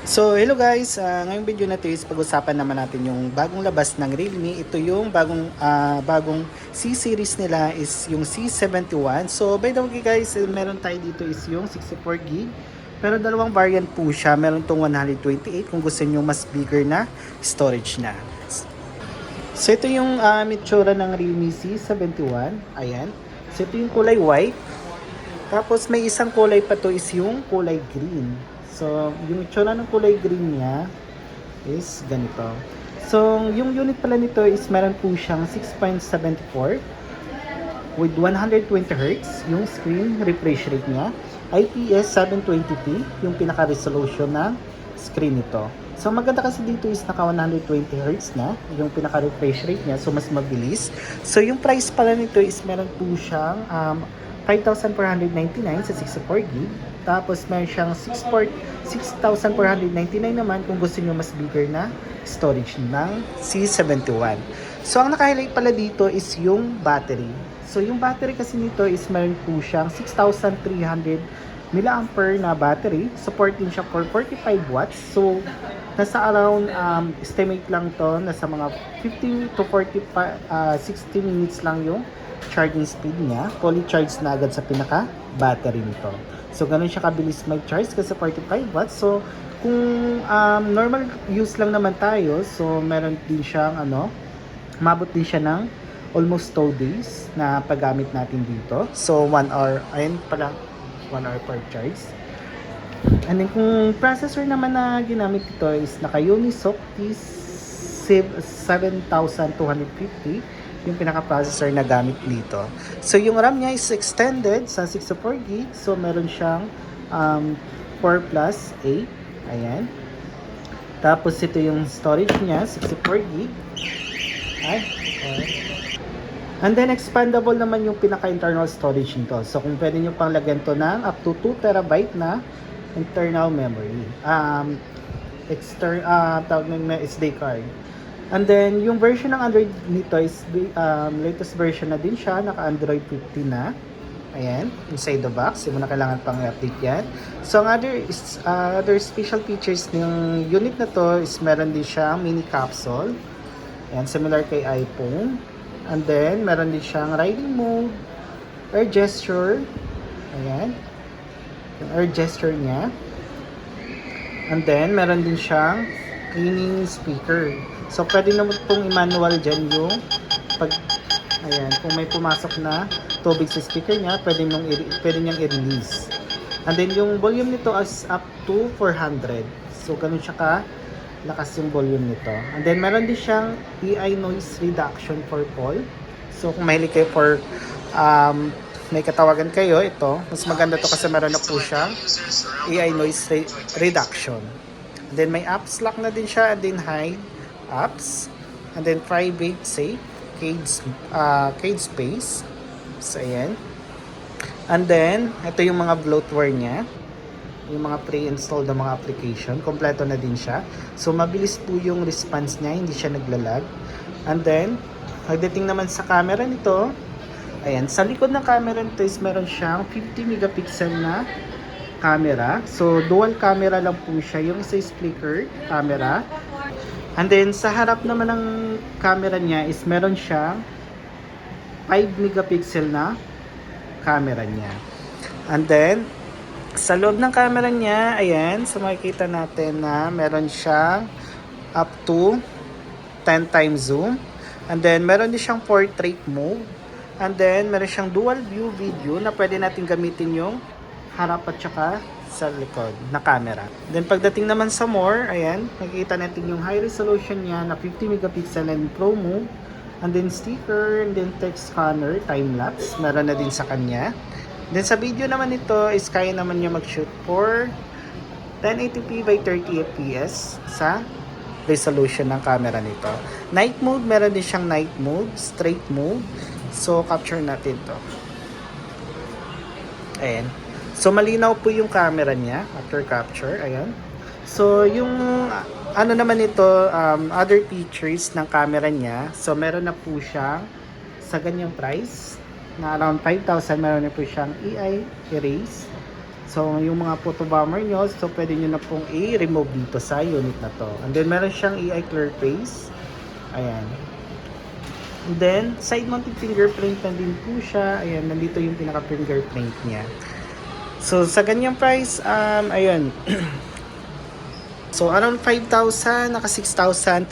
So, hello guys. Ngayong video na ito is pag-usapan naman natin yung bagong labas ng Realme. Ito yung bagong C-series nila is yung C71. So, by the way guys, meron tayo dito is yung 64GB. Pero dalawang variant po siya. Meron tong 128 kung gusto niyo mas bigger na storage na. So, ito yung itsura ng Realme C71. Ayan. So, ito yung kulay white. Tapos may isang kulay pa to is yung kulay green. So, yung itsura ng kulay green niya is ganito. So, yung unit pala nito is meron po siyang 6.74 with 120Hz yung screen refresh rate niya. IPS 720p yung pinaka-resolution ng screen nito. So, maganda kasi dito is naka 120Hz na yung pinaka-refresh rate niya. So, mas mabilis. So, yung price pala nito is meron po siyang 5,499 sa 64GB. Tapos meron siyang 6,499 naman kung gusto niyo mas bigger na storage ng C71. So ang naka-highlight pala dito is yung battery. So yung battery kasi nito is meron po siyang 6,300 mAh na battery. Support din siya for 45 watts. So nasa around estimate lang to, nasa mga 50 to 60 minutes lang yung charging speed niya. Fully charged na agad sa pinaka battery nito. So ganun siya kabilis mag-charge kasi 45 watts. So kung normal use lang naman tayo, so meron din siyang mabot din siya ng almost 2 days na paggamit natin dito. So 1 hour, ayun pala, 1 hour per charge. And then kung processor naman na ginamit ito is naka Unisoc T7250 yung pinaka-processor na gamit dito. So yung RAM niya is extended sa 64GB. So meron siyang 4 plus 8. Ayan. Tapos ito yung storage niya, 64GB. Ay, okay. And then expandable naman yung pinaka-internal storage nito. So kung pwede nyo pang lagyan to ng up to 2TB na internal memory. Tawag ng SD card. And then, yung version ng Android nito is latest version na din siya. Naka-Android 15 na. Ayan, inside the box. Hindi mo na kailangan pang i-update yan. So, ang other special features ng unit na to is meron din siyang mini capsule. Ayan, similar kay iPhone. And then, meron din siyang riding mode, air gesture. Ayan, yung air gesture niya. And then, meron din siyang cleaning speaker. So, pwede naman pong i-manual dyan yung ayan, kung may pumasok na tubig sa speaker niya, pwede niyang i-release. And then, yung volume nito is up to 400. So, ganun siya lakas yung volume nito. And then, meron din siyang AI noise reduction for call. So, kung mahilig kayo for may katawagan kayo, ito, mas maganda to kasi meron na po siyang AI noise reduction. And then, may apps lock na din siya, and then hide apps, and then private safe cage space. So ayan, and then ito yung mga bloatware niya, yung mga pre-installed na mga application, kompleto na din siya. So mabilis po yung response niya, hindi siya naglalag. And then pagdating naman sa camera nito, ayan, sa likod ng camera nito is meron siyang 50 megapixel na camera. So dual camera lang po siya, yung isa is flicker camera. And then, sa harap naman ng camera niya is meron siyang 5 megapixel na camera niya. And then, sa loob ng camera niya, ayan, so makikita natin na meron siyang up to 10 times zoom. And then, meron din siyang portrait mode. And then, meron siyang dual view video na pwede natin gamitin yung harap at saka sa likod na camera. Then pagdating naman sa more, ayan, nakikita natin yung high resolution niya na 50 megapixel and pro mode, and then sticker, and then text scanner, time lapse, meron na din sa kanya. Then sa video naman ito is kaya naman niya mag-shoot for 1080p by 30fps sa resolution ng camera nito. Night mode, meron din siyang night mode, straight mode. So capture natin to. Ayan. So, malinaw po yung camera niya after capture. Ayan. So, yung naman ito, other features ng camera niya. So, meron na po siyang sa ganyang price na around 5,000. Meron na po siyang AI erase. So, yung mga photo bomber nyo, so pwede nyo na pong i-remove dito sa unit na to. And then, meron siyang AI clear face. Ayan. And then, side mounted fingerprint na din po siya. Ayan, nandito yung pinaka fingerprint niya. So, sa ganyang price, ayun. So, around 5,000, naka 6,300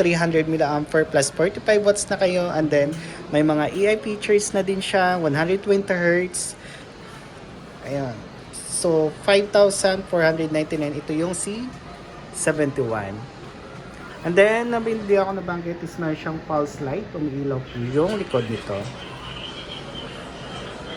mAh plus 45 watts na kayo. And then, may mga AI features na din siya, 120 Hz. Ayan. So, 5,499. Ito yung C71. And then, hindi ako nabanggit is meron siyang pulse light. Umiilaw po yung likod nito.